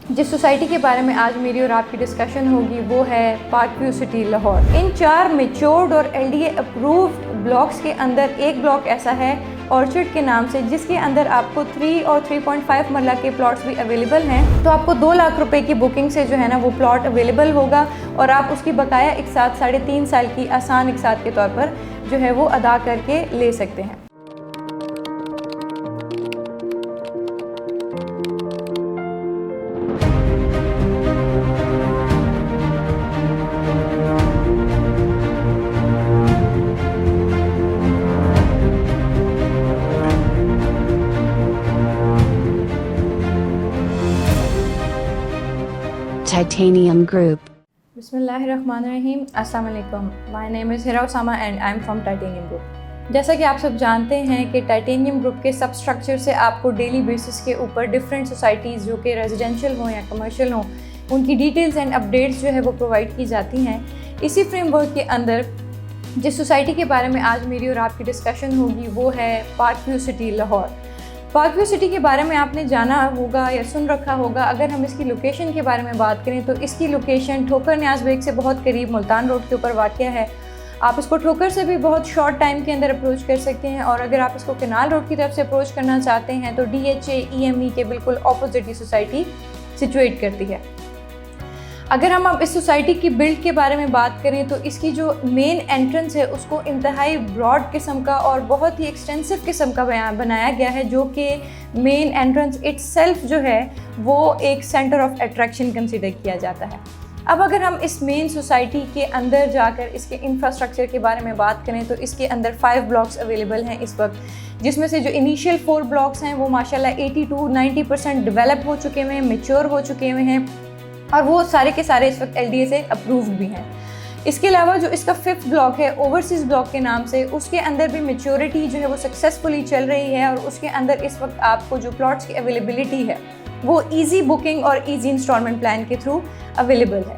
जिस सोसाइटी के बारे में आज मेरी और आपकी डिस्कशन होगी वो है पार्क व्यू सिटी लाहौर। इन 4 मेच्योर्ड और LDA अप्रूव्ड ब्लॉक्स के अंदर एक ब्लॉक ऐसा है ऑर्चिड के नाम से, जिसके अंदर आपको 3 और 3.5 मरला के प्लॉट्स भी अवेलेबल हैं। तो आपको 2 लाख रुपए की बुकिंग से जो है ना वो प्लॉट अवेलेबल होगा और आप उसकी बकाया एक साथ 3.5 साल की आसान एक साथ के तौर पर जो है वो अदा करके ले सकते हैं। Titanium Group. बिस्मिल्लाहिर्रहमानिर्रहीम, अस्सलाम वालेकुम। My name is Hira Usama and I am from Titanium group. जैसा कि आप सब जानते हैं कि टाइटेनियम ग्रुप के सब स्ट्रक्चर से आपको डेली बेसिस के ऊपर डिफरेंट सोसाइटीज़ जो कि रेजिडेंशियल हों या कमर्शियल हों उनकी डिटेल्स एंड अपडेट्स जो है वो प्रोवाइड की जाती हैं। इसी फ्रेमवर्क के अंदर जिस सोसाइटी के बारे में आज मेरी और आपकी डिस्कशन होगी वो है park view city Lahore. Park view city के बारे में आपने जाना होगा या सुन रखा होगा। अगर हम इसकी लोकेशन के बारे में बात करें तो इसकी लोकेशन ठोकर न्याज बेग से बहुत करीब मुल्तान रोड के ऊपर वाक़या है। आप इसको ठोकर से भी बहुत शॉर्ट टाइम के अंदर अप्रोच कर सकते हैं और अगर आप इसको केनाल रोड की तरफ से अप्रोच करना चाहते हैं तो DHA EME के बिल्कुल ऑपोजिट ही सोसाइटी सिचुएट करती है। अगर हम अब इस सोसाइटी की बिल्ड के बारे में बात करें तो इसकी जो मेन एंट्रेंस है उसको इंतहाई ब्रॉड किस्म का और बहुत ही एक्सटेंसिव किस्म का बनाया गया है, जो कि मेन एंट्रेंस इटसेल्फ जो है वो एक सेंटर ऑफ अट्रैक्शन कंसिडर किया जाता है। अब अगर हम इस मेन सोसाइटी के अंदर जाकर इसके इंफ्रास्ट्रक्चर के बारे में बात करें तो इसके अंदर 5 ब्लॉक्स अवेलेबल हैं इस वक्त, जिसमें से जो इनिशियल 4 ब्लॉक्स हैं वो माशाल्लाह 80-90% डेवलप हो चुके हुए हैं, मैच्योर हो चुके हुए हैं और वो सारे के सारे इस वक्त LDA से अप्रूव्ड भी हैं। इसके अलावा जो इसका 5th ब्लॉक है ओवरसीज़ ब्लॉक के नाम से, उसके अंदर भी मैच्योरिटी जो है वो सक्सेसफुली चल रही है और उसके अंदर इस वक्त आपको जो प्लॉट्स की अवेलेबिलिटी है वो ईजी बुकिंग और ईजी इंस्टॉलमेंट प्लान के थ्रू अवेलेबल है।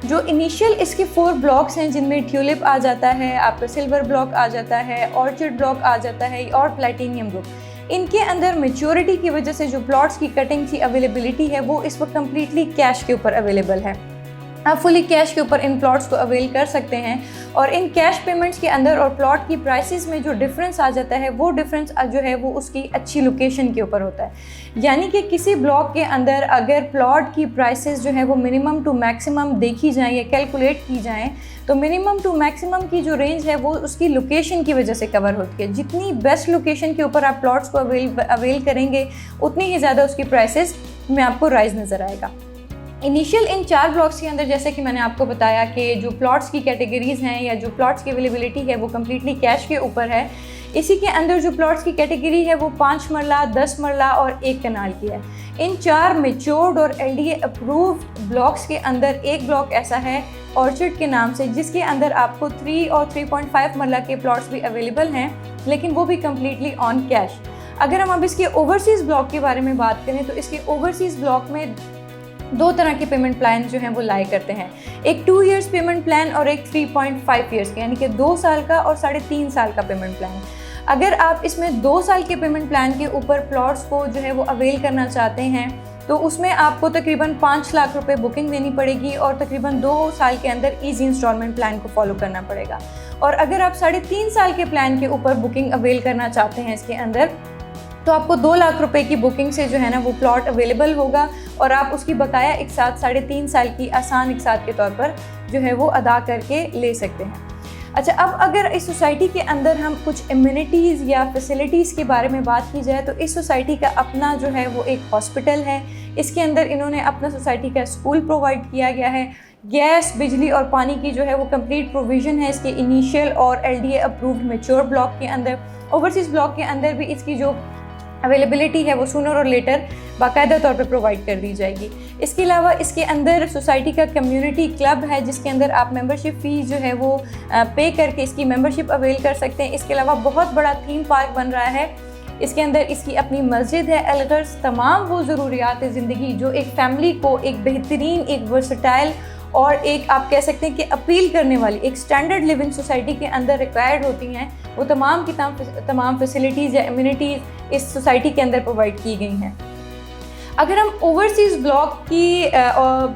जो इनिशियल इसके 4 ब्लॉक्स हैं जिनमें ट्यूलिप आ जाता है, आपका सिल्वर ब्लॉक आ जाता है, ऑर्चिड ब्लॉक आ जाता है और प्लैटिनियम ग्रुप, इनके अंदर मैच्योरिटी की वजह से जो प्लॉट्स की कटिंग की अवेलेबिलिटी है वो इस वक्त कम्प्लीटली कैश के ऊपर अवेलेबल है। आप फुली कैश के ऊपर इन प्लॉट्स को अवेल कर सकते हैं और इन कैश पेमेंट्स के अंदर और प्लॉट की प्राइसेस में जो डिफरेंस आ जाता है वो डिफरेंस जो है वो उसकी अच्छी लोकेशन के ऊपर होता है। यानी कि किसी ब्लॉक के अंदर अगर प्लॉट की प्राइसेस जो है वो मिनिमम टू मैक्सिमम देखी जाए या कैलकुलेट की जाएँ तो मिनिमम टू मैक्सिमम की जो रेंज है वो उसकी लोकेशन की वजह से कवर होती है। जितनी बेस्ट लोकेशन के ऊपर आप प्लॉट्स को अवेल करेंगे उतनी ही ज़्यादा उसकी प्राइसेस में आपको राइज नज़र आएगा। इनिशियल इन 4 ब्लॉक्स के अंदर जैसे कि मैंने आपको बताया कि जो प्लॉट्स की कैटेगरीज़ हैं या जो प्लॉट्स की अवेलेबिलिटी है वो कम्प्लीटली कैश के ऊपर है। इसी के अंदर जो प्लॉट्स की कैटेगरी है वो 5 मरला, 10 मरला और 1 कनाल की है। इन 4 मेच्योर्ड और LDA अप्रूव्ड ब्लॉक्स के अंदर एक ब्लॉक ऐसा है ऑर्चिड के नाम से, जिसके अंदर आपको 3 और 3.5 मरला के प्लॉट्स भी अवेलेबल हैं, लेकिन वो भी कम्प्लीटली ऑन कैश। अगर हम अब इसके ओवरसीज़ ब्लॉक के बारे में बात करें तो इसके ओवरसीज़ ब्लॉक में 2 तरह के पेमेंट प्लान जो हैं वो लाई करते हैं, एक 2 इयर्स पेमेंट प्लान और एक 3.5 इयर्स के, यानी कि 2 साल का और 3.5 साल का पेमेंट प्लान। अगर आप इसमें 2 साल के पेमेंट प्लान के ऊपर प्लॉट्स को जो है वो अवेल करना चाहते हैं तो उसमें आपको तकरीबन 5 लाख रुपए बुकिंग देनी पड़ेगी और तकरीबन 2 साल के अंदर ईजी इंस्टॉलमेंट प्लान को फॉलो करना पड़ेगा। और अगर आप 3.5 साल के प्लान के ऊपर बुकिंग अवेल करना चाहते हैं इसके अंदर तो आपको 2 लाख रुपए की बुकिंग से जो है ना वो प्लॉट अवेलेबल होगा और आप उसकी बकाया एक साथ 3.5 साल की आसान एक साथ के तौर पर जो है वो अदा करके ले सकते हैं। अच्छा, अब अगर इस सोसाइटी के अंदर हम कुछ इम्यूनिटीज़ या फैसिलिटीज़ के बारे में बात की जाए तो इस सोसाइटी का अपना जो है वो एक हॉस्पिटल है। इसके अंदर इन्होंने अपना सोसाइटी का स्कूल प्रोवाइड किया गया है। गैस, बिजली और पानी की जो है वो कंप्लीट प्रोविज़न है इसके इनिशियल और LDA अप्रूव्ड मैच्योर ब्लॉक के अंदर। ओवरसीज़ ब्लॉक के अंदर भी इसकी जो अवेलेबिलिटी है वो सूनर और लेटर बाकायदा तौर पे प्रोवाइड कर दी जाएगी। इसके अलावा इसके अंदर सोसाइटी का कम्युनिटी क्लब है जिसके अंदर आप मेंबरशिप फ़ीस जो है वो पे करके इसकी मेंबरशिप अवेल कर सकते हैं। इसके अलावा बहुत बड़ा थीम पार्क बन रहा है। इसके अंदर इसकी अपनी मस्जिद है, अलगर्स तमाम वो ज़रूरियात ज़िंदगी जो एक फ़ैमिली को एक बेहतरीन, एक वर्सटाइल और एक आप कह सकते हैं कि अपील करने वाली एक स्टैंडर्ड लिविंग सोसाइटी के अंदर रिक्वायर्ड होती हैं, वो तमाम फैसिलिटीज़ या इम्यूनिटीज़ इस सोसाइटी के अंदर प्रोवाइड की गई हैं। अगर हम ओवरसीज़ ब्लॉक की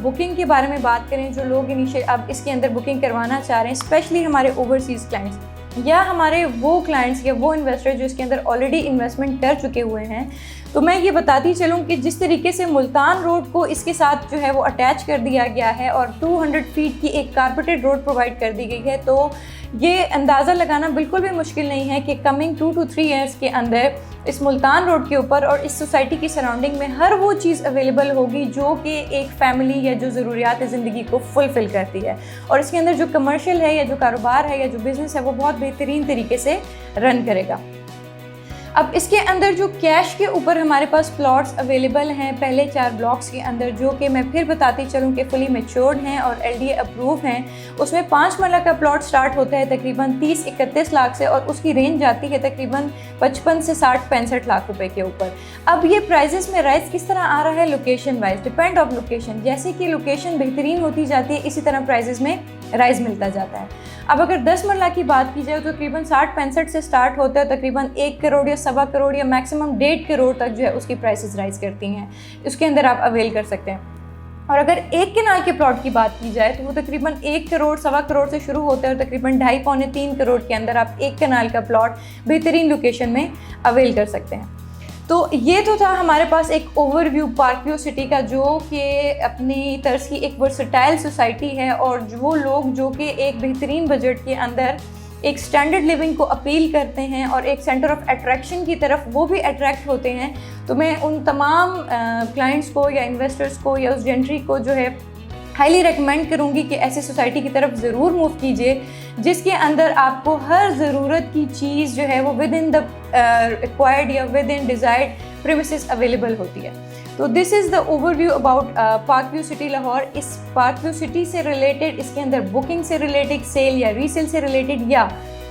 बुकिंग के बारे में बात करें, जो लोग इनिशियल अब इसके अंदर बुकिंग करवाना चाह रहे हैं, स्पेशली हमारे ओवरसीज़ क्लाइंट्स या हमारे वो क्लाइंट्स या वो इन्वेस्टर जो इसके अंदर ऑलरेडी इन्वेस्टमेंट कर चुके हुए हैं, तो मैं ये बताती चलूँ कि जिस तरीके से मुल्तान रोड को इसके साथ जो है वो अटैच कर दिया गया है और 200 फीट की एक कारपेटेड रोड प्रोवाइड कर दी गई है, तो ये अंदाज़ा लगाना बिल्कुल भी मुश्किल नहीं है कि कमिंग 2 to 3 ईयर्स के अंदर इस मुल्तान रोड के ऊपर और इस सोसाइटी की सराउंडिंग में हर वो चीज़ अवेलेबल होगी जो कि एक फ़ैमिली या जो ज़रूरियात ज़िंदगी को फुलफ़िल करती है। और इसके अंदर जो कमर्शियल है या जो कारोबार है या जो बिज़नेस है वो बहुत बेहतरीन तरीके से रन करेगा। अब इसके अंदर जो कैश के ऊपर हमारे पास प्लॉट्स अवेलेबल हैं पहले 4 ब्लॉक्स के अंदर, जो कि मैं फिर बताती चलूँ कि फुली मैच्योर्ड हैं और LDA अप्रूव हैं। उसमें 5 मरला का प्लॉट स्टार्ट होता है तकरीबन 30-31 लाख से और उसकी रेंज जाती है तकरीबन 55 से 60-65 लाख रुपए के ऊपर। अब ये प्राइजेस में राइज किस तरह आ रहा है? Location wise, depend of location. जैसे कि लोकेशन बेहतरीन होती जाती है इसी तरह प्राइजेस में राइज मिलता जाता है। अब अगर 10 मरला की बात की जाए तो तकरीबन 60-65 से स्टार्ट होता है, तकरीबन 1 करोड़ या 1.25 करोड़ या मैक्सिमम 1.5 करोड़ तक जो है उसकी प्राइसेस राइज करती हैं। उसके अंदर आप अवेल कर सकते हैं। और अगर एक कनाल के प्लॉट की बात की जाए तो वो तकरीबन 1 करोड़ 1.25 करोड़ से शुरू होता है और तकरीबन 2.5-3 करोड़ के अंदर आप एक कनाल का प्लॉट बेहतरीन लोकेशन में अवेल कर सकते हैं। तो ये तो था हमारे पास एक ओवरव्यू पार्कव्यू सिटी का, जो कि अपनी तर्ज की एक वर्सटाइल सोसाइटी है और वो लोग जो कि एक बेहतरीन बजट के अंदर एक स्टैंडर्ड लिविंग को अपील करते हैं और एक सेंटर ऑफ अट्रैक्शन की तरफ वो भी अट्रैक्ट होते हैं। तो मैं उन तमाम क्लाइंट्स को या इन्वेस्टर्स को या उस जेंट्री को जो है हाईली रेकमेंड करूँगी कि ऐसी सोसाइटी की तरफ ज़रूर मूव कीजिए जिसके अंदर आपको हर ज़रूरत की चीज़ जो है वो विद इन द रिक्वायर्ड या within desired premises available होती है। तो this is the overview about Park View city Lahore. इस पार्कव्यू सिटी से रिलेटेड, इसके अंदर बुकिंग से रिलेटेड, सेल या रीसेल से रिलेटेड या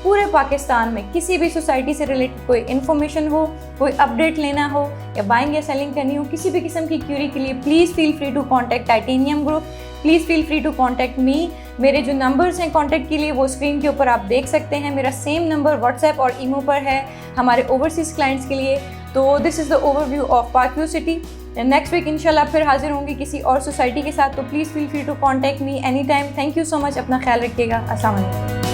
पूरे पाकिस्तान में किसी भी सोसाइटी से रिलेटेड कोई इन्फॉर्मेशन हो, कोई अपडेट लेना हो या बाइंग या सेलिंग करनी हो, किसी भी किस्म की क्यूरी के लिए please feel free to contact Titanium group. Please feel free to contact me. मेरे जो नंबर्स हैं कॉन्टैक्ट के लिए वो स्क्रीन के ऊपर आप देख सकते हैं। मेरा सेम नंबर व्हाट्सएप और ईमो पर है हमारे ओवरसीज़ क्लाइंट्स के लिए। तो this is the overview of Park View city. Next week इंशाल्लाह फिर हाजिर होंगी किसी और सोसाइटी के साथ। तो please feel free to contact me any time. Thank you so much. अपना ख्याल रखिएगा। अस्सलाम वालेकुम।